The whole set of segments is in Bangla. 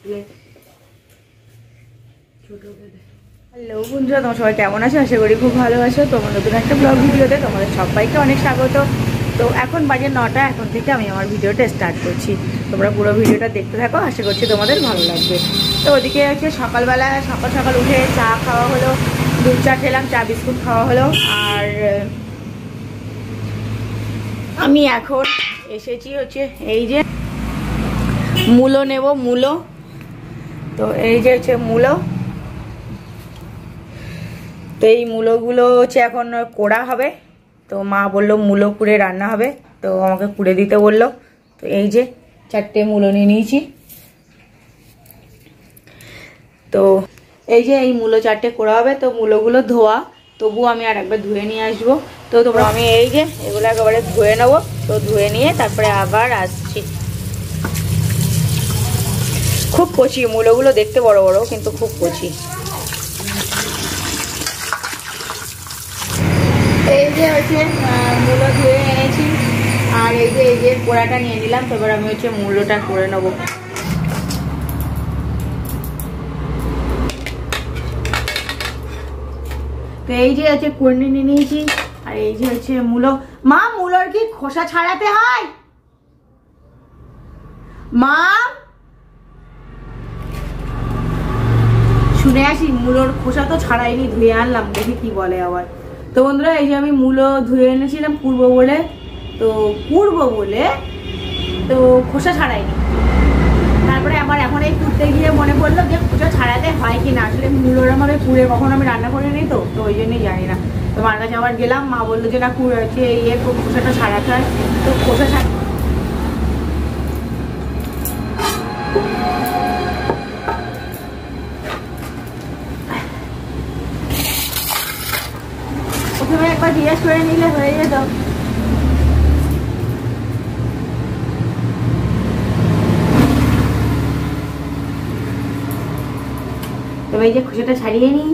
হ্যালো বন্ধুরা, তোমার সবাই কেমন আছো? আশা করি খুব ভালো আছো। তোমার নতুন একটা ব্লগ ভিডিওতে তোমাদের সবাইকে অনেক স্বাগত। তো এখন বাজে 9টা, এখন থেকে আমি আমার ভিডিওটা স্টার্ট করছি। তোমরা পুরো ভিডিওটা দেখতে থাকো, আশা করছি তোমাদের ভালো লাগবে। তো ওদিকে হচ্ছে সকালবেলা সকাল সকাল উঠে চা খাওয়া হলো, দুধ চা খেলাম, চা বিস্কুট খাওয়া হলো। আর আমি এখন এসেছি হচ্ছে এই যে মূলো নেব, মূলো। তো এই যে হচ্ছে মূলো। তো এই মূলোগুলো হচ্ছে এখন কোড়া হবে। তো মা বললো মূলো কুড়ে রান্না হবে, তো আমাকে কুড়ে দিতে বললো। তো এই যে 4টে মূলো নিয়ে নিয়েছি। তো এই যে এই মূলো 4টে কোড়া হবে। তো মূলোগুলো ধোয়া, তবু আমি আর একবার ধুয়ে নিয়ে আসবো। তো তোমরা আমি এই যে এগুলো একেবারে ধুয়ে নেবো। তো ধুয়ে নিয়ে তারপরে আবার আসছি। খুব কচি মূলোগুলো, দেখতে বড় বড় কিন্তু খুব কচি। এই যে হচ্ছে মূলো ধুয়ে এনেছি, আর এই যে কোড়াটা নিয়ে নিলাম। তো এবার আমি হচ্ছে মূলোটা করে নেবো। তো এই যে হচ্ছে কুড়নি নিয়ে নিয়েছি, আর এই যে হচ্ছে মূলো। মা, মূলোর কি খোসা ছাড়াতে হয়? মা, শুনে আসি। মূলোর খোসা তো ছাড়াইনি, ধুয়ে আনলাম, দেখি কি বলে আবার। তো বন্ধুরা, এই যে আমি মূলো ধুয়ে এনেছিলাম কুড়বো বলে। তো খোসা ছাড়াইনি। তারপরে আবার এখন এই কুড়তে গিয়ে মনে পড়লো যে খোসা ছাড়াতে হয় কি না। আসলে মূলোর আমাকে কুড়ে কখনো আমি রান্না করে নিই, তো ওই জন্যই জানি না। তো মার কাছে আবার গেলাম, মা বললো যে না খোসাটা ছাড়াতে হয়। তো খোসা প্রথমে একবার জিজ্ঞেস করে নিলে হয়ে যেত। তবে এই যে খোসাটা ছাড়িয়ে নিই।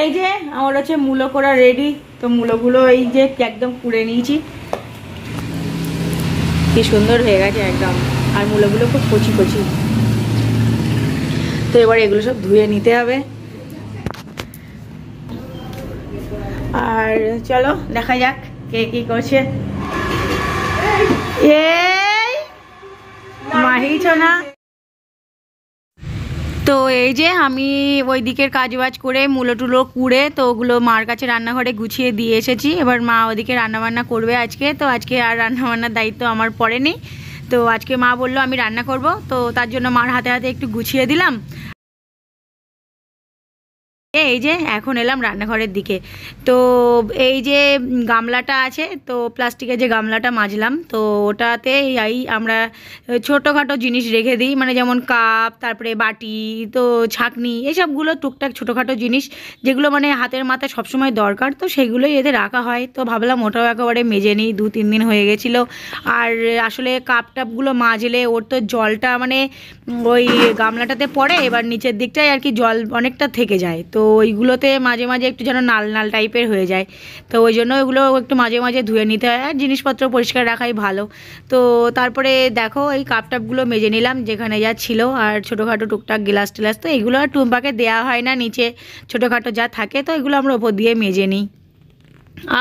এই যে আমার হচ্ছে মূলো করা রেডি। তো মূলোগুলো এই যে একদম কুড়ে নিয়েছি, কি সুন্দর হয়ে গেছে একদম। আর মূলোগুলো খুব কচি কচি। তো এবার এগুলো সব ধুয়ে নিতে হবে। আর চলো দেখা যাক কে কি করছে। এই মাহিছো না। তো এই যে আমি ওই দিকের কাজবাজ করে মূলো টুলো কুড়ে, তো ওগুলো মার কাছে রান্নাঘরে গুছিয়ে দিয়ে এসেছি। এবার মা ওদিকে রান্নাবান্না করবে আজকে। তো আজকে আর রান্নাবান্নার দায়িত্ব আমার পড়েনি। তো আজকে মা বললো আমি রান্না করব, তো তার জন্য মার হাতে হাতে একটু গুছিয়ে দিলাম। এই যে এখন এলাম রান্নাঘরের দিকে। তো এই যে গামলাটা আছে, তো প্লাস্টিকের যে গামলাটা মাজলাম, তো ওটাতে এই আমরা ছোটোখাটো জিনিস রেখে দিই, মানে যেমন কাপ, তারপরে বাটি, তো ছাঁকনি, এসবগুলো টুকটাক ছোটোখাটো জিনিস যেগুলো মানে হাতের মাথায় সবসময় দরকার, তো সেগুলোই এতে রাখা হয়। তো ভাবলাম ওটাও একেবারে মেজে নিই, 2-3 দিন হয়ে গেছিলো। আর আসলে কাপ টাপগুলো মাজলে ওর তো জলটা মানে ওই গামলাটাতে পড়ে, এবার নিচের দিকটায় আর কি জল অনেকটা থেকে যায়। তো ওইগুলোতে মাঝে মাঝে একটু যেন নাল নাল টাইপের হয়ে যায়। তো ওই জন্য ওইগুলো একটু মাঝে মাঝে ধুয়ে নিতে হয়, আর জিনিসপত্র পরিষ্কার রাখাই ভালো। তো তারপরে দেখো এই কাপ টাপগুলো মেজে নিলাম যেখানে যা ছিল। আর ছোটোখাটো টুকটাক গ্লাস টিলাস, তো এগুলো আর টুম্পাকে দেওয়া হয় না, নিচে ছোটোখাটো যা থাকে তো এগুলো আমরা ওপর দিয়ে মেজে নিই।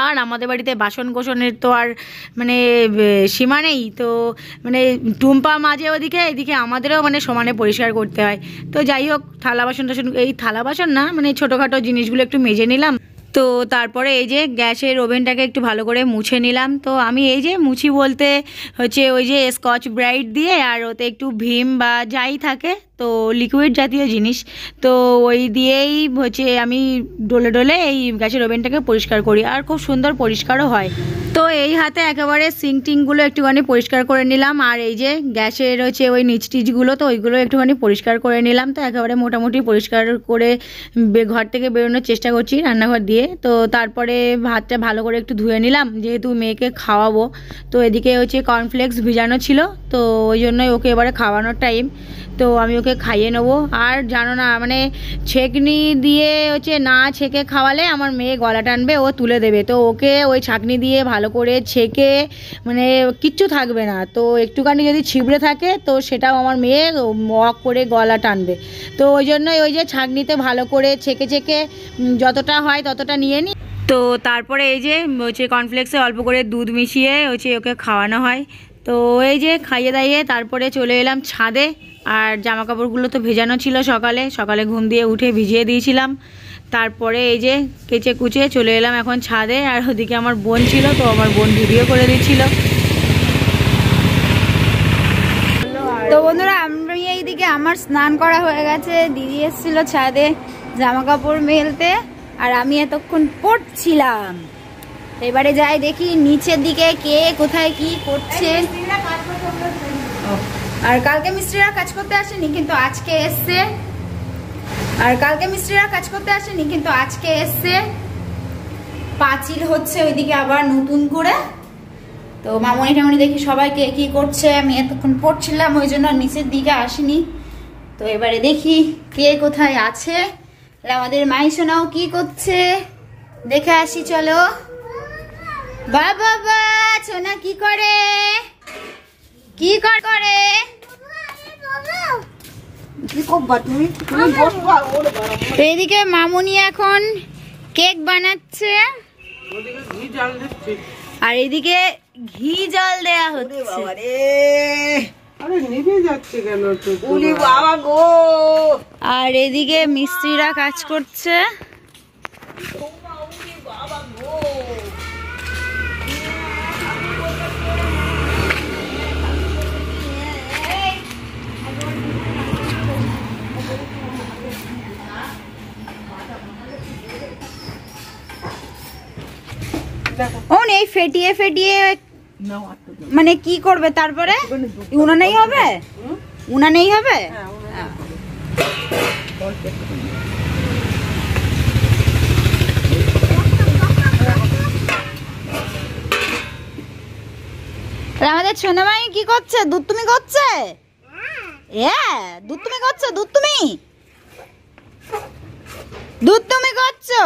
আর আমাদের বাড়িতে বাসন কোসনের তো আর মানে সীমা নেই। তো মানে টুম্পা মাঝে ওদিকে, এদিকে আমাদেরও মানে সমানে পরিষ্কার করতে হয়। তো যাই হোক, থালা বাসন টাসন, এই থালা বাসন না মানে ছোটোখাটো জিনিসগুলো একটু মেজে নিলাম। তো তারপরে এই যে গ্যাসের ওভেনটাকে একটু ভালো করে মুছে নিলাম। তো আমি এই যে মুছি বলতে হচ্ছে ওই যে স্কচ ব্রাইট দিয়ে, আর ওতে একটু ভীম বা যাই থাকে, তো লিকুইড জাতীয় জিনিস, তো ওই দিয়েই হচ্ছে আমি ডলে ডলে এই গ্যাসের ওভেনটাকে পরিষ্কার করি, আর খুব সুন্দর পরিষ্কারও হয়। তো এই হাতে একেবারে সিঙ্ক টিঙ্কগুলো একটুখানি পরিষ্কার করে নিলাম। আর এই যে গ্যাসের হচ্ছে ওই নিচ টিচগুলো, তো ওইগুলো একটুখানি পরিষ্কার করে নিলাম। তো একেবারে মোটামুটি পরিষ্কার করে ঘর থেকে বেরোনোর চেষ্টা করছি রান্নাঘর দিয়ে। তো তারপরে ভাতটা ভালো করে একটু ধুয়ে নিলাম, যেহেতু মেয়েকে খাওয়াবো। তো এদিকে হচ্ছে কর্নফ্লেক্স ভিজানো ছিল, তো ওই জন্যই ওকে এবারে খাওয়ানোর টাইম। তো আমি ওকে খাইয়ে নেবো। আর জানো না, মানে ছেঁকনি দিয়ে হচ্ছে না ছেঁকে খাওয়ালে আমার মেয়ে গলা টানবে, ও তুলে দেবে। তো ওকে ওই ছাঁকনি দিয়ে ভালো করে ছেঁকে মানে কিচ্ছু থাকবে না, তো একটুখানি যদি ছিবড়ে থাকে তো সেটাও আমার মেয়ে মক করে গলা টানবে। তো ওই জন্যই ওই যে ছাঁকনিতে ভালো করে ছেঁকে ছেঁকে যতটা হয় ততটা নিয়ে নিই। তো তারপরে এই যে হচ্ছে কর্নফ্লেক্সে অল্প করে দুধ মিশিয়ে হচ্ছে ওকে খাওয়ানো হয়। তো এই যে খাইয়ে দাইয়ে তারপরে চলে এলাম ছাদে। আর জামা কাপড়গুলো তো ভেজানো ছিল, সকালে সকালে ঘুম দিয়ে উঠে ভিজিয়ে দিয়েছিলাম। তারপরে এই যে কেচে কুচে চলে এলাম এখন ছাদে। আর ওদিকে আমার বোন ছিল, তো আমার বোন ভিডিও করে দিচ্ছিল। তো বন্ধুরা, আমি এইদিকে আমার স্নান করা হয়ে গেছে, দিদি এসেছিল ছাদে জামা কাপড় মেলতে, আর আমি এতক্ষণ পড়ছিলাম। এবারে যাই দেখি নিচের দিকে কে কোথায় কি করছে। আর কালকে মিস্ত্রিরা কাজ করতে আসেনি, কিন্তু আজকে এসছে। পাঁচিল হচ্ছে ওইদিকে আবার নতুন করে। তো মামনি টামনি দেখি সবাইকে কি করছে। আমি এতক্ষণ পড়ছিলাম, ওই জন্য নিচের দিকে আসিনি। তো এবারে দেখি কে কোথায় আছে। আমাদের মাই সোনাও কি করছে দেখে আসি, চলো। বাবা সোনা কি করে এইদিকে মামনি এখন কেক বানাচ্ছে, আর এইদিকে ঘি জল দেয়া হচ্ছে। আর এদিকে মিস্ত্রিরা কাজ করছে। এই ফেটিয়ে ফেটিয়ে মানে কি করবে তারপরে? উনানেই হবে, উনানেই হবে। আমাদের ছোনামাই কি করছে? দুধ তুমি করছে? দুধ তুমি করছো? দুধ তুমি করছো?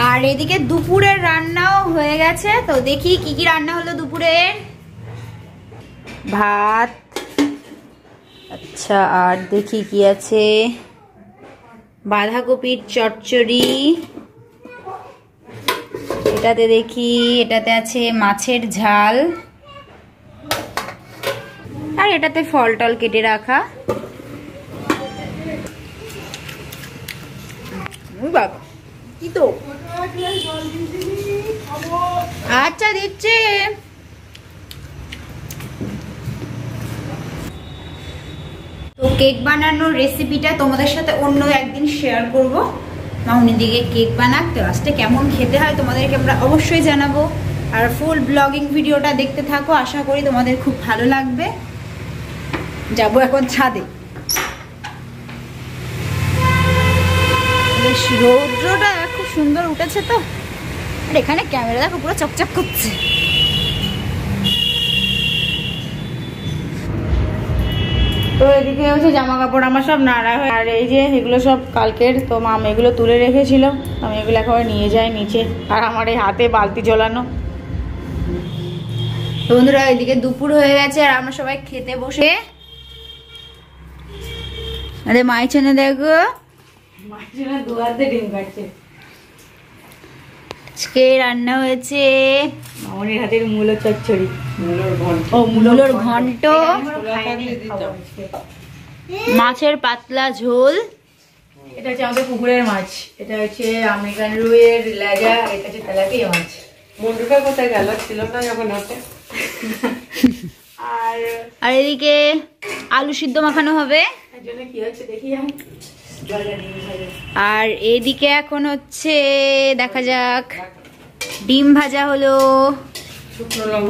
আর এদিকে দুপুরের রান্নাও হয়ে গেছে। তো দেখি কি কি রান্না হলো দুপুরের। ভাত, আচ্ছা, আর দেখি কি আছে, বাঁধাকপির চচ্চড়ি, এটাতে দেখি এটাতে আছে মাছের ঝাল, আর এটাতে ফল টল কেটে রাখা। কি তো আচ্ছা দিচ্ছে। তো কেক বানানোর রেসিপিটা তোমাদের সাথে অন্য একদিন শেয়ার করব। মামনি দিকে কেক বানাক, তো লাস্টে কেমন খেতে হয় তোমাদেরকে আমরা অবশ্যই জানাবো। আর ফুল ব্লগিং ভিডিওটা দেখতে থাকো, আশা করি তোমাদের খুব ভালো লাগবে। যাবো এখন ছাদে। বেশ রৌদ্রটা খুব সুন্দর উঠেছে। তো আর এখানে ক্যামেরা দেখো পুরো চকচক করছে। তো এদিকে হচ্ছে জামা কাপড় আমার সব নাড়া হয়, আর এই যে এগুলো সব কালকের, তো মাম এগুলো তুলে রেখেছিল, আমি এগুলো একেবারে নিয়ে যাই নিচে। আর আমার এই হাতে বালতি জ্বলানো। বন্ধুরা, এদিকে দুপুর হয়ে গেছে আর আমরা সবাই খেতে বসে। আরে মাই চেনে দেখো, ডিম কাটছে। আজকে রান্না হয়েছে মামনির হাতের মূলো চচ্চড়ি, মূলোর ঘন্ট, মাছের পাতলা ঝোল। এটা হচ্ছে আমাদের পুকুরের মাছ, এটা হচ্ছে আমেরিকান রুইয়ের লেজা, এটা হচ্ছে তেলাপিয়া মাছ। বন্ধুটা কোথায় গেল, ছিল না যখন হাতে। আর এদিকে আলু সিদ্ধ মাখানো হবে। কি হচ্ছে দেখি। আর এদিকে এখন হচ্ছে দেখা যাক, ডিম ভাজা হলো,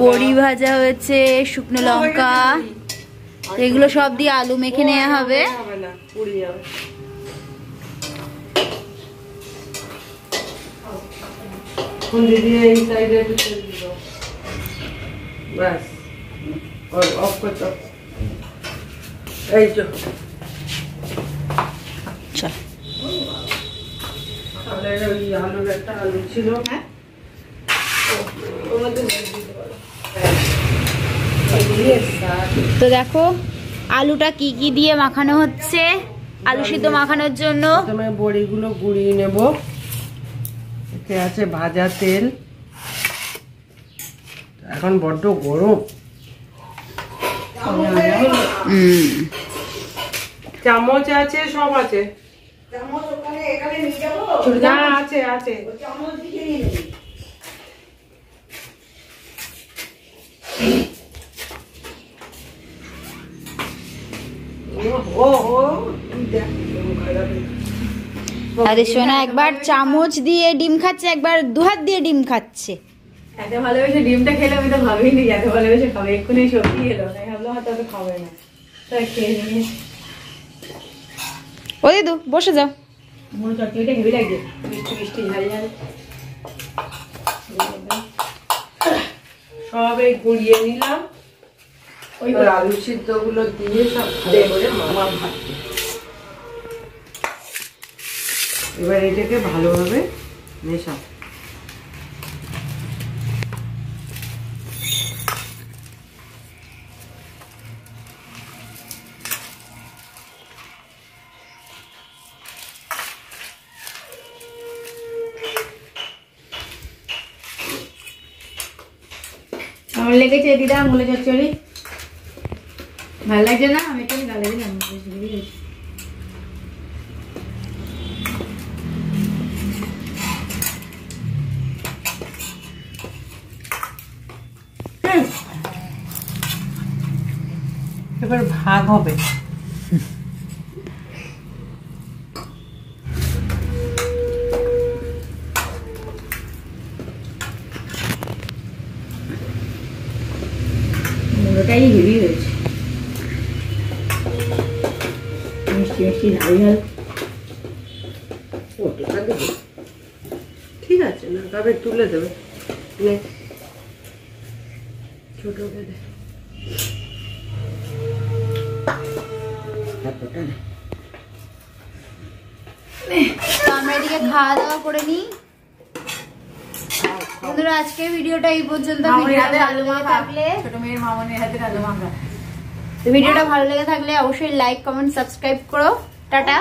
বড়ি ভাজা হয়েছে, শুকনো লঙ্কা, এগুলো সব দিয়ে আলু মেখে নেওয়া হবে। না, পুড়ে যাবে। খুন্তি দিয়ে এই সাইডে একটু তেল দিয়ে দাও। ব্যাস, অফ করে দাও। এই তো আচ্ছা, তাহলে ওই আলুর একটা আলু ছিল, হ্যাঁ ওর মধ্যে দিতে পারো। তো দেখো আলুটা কি কি দিয়ে মাখানো হচ্ছে। আলু সিদ্ধ মাখানোর জন্য প্রথমে বড়িগুলো গুঁড়িয়ে নেব। এতে আছে ভাজা তেল। এখন বড্ড গরম। চামচ আছে, সব আছে। না, আছে আছে। আরে সোনা একবার চামচ দিয়ে ডিম খাচ্ছে, একবার দুহাত দিয়ে ডিম খাচ্ছে। এত ভালোবেসে ডিমটা খেলে আমি তো ভাবিনি এত ভালোবেসে খাবে। এক্ষুনি সবজি এলো, তাই ভাবলাম হয়তো অত খাবে না, তাই খেয়ে নিয়ে। ও দিদু বসে যাও। মনে চটচড়িটা হেভি লাগছে, মিষ্টি মিষ্টি ঝাল ঝাল। সব এই গুঁড়িয়ে নিলাম। ওই আলু সিদ্ধ গুলো দিয়ে সব ভালো করে মামা ভাত। এবার এটাকে ভালোভাবে মেশাও। আমার লেগেছে দিদা মূলে চচ্চড়ি, ভালো লাগছে না? আমি একটু গালে দিলাম। এবার ভাগ হবে। মূলটাই হেভি হয়েছে, মিষ্টি মিষ্টি ঝাল ঝাল। ঠিক আছে, না তবে তুলে দেবে। ছোট করে তো আমরা এদিকে খাওয়া দাওয়া করে নিই। বন্ধুরা আজকে ভিডিওটা এই পর্যন্ত। ছোট মেয়ের মামনের হাতের আলু মাখা। ভিডিওটা ভালো লেগে থাকলে অবশ্যই লাইক কমেন্ট সাবস্ক্রাইব করো। টাটা।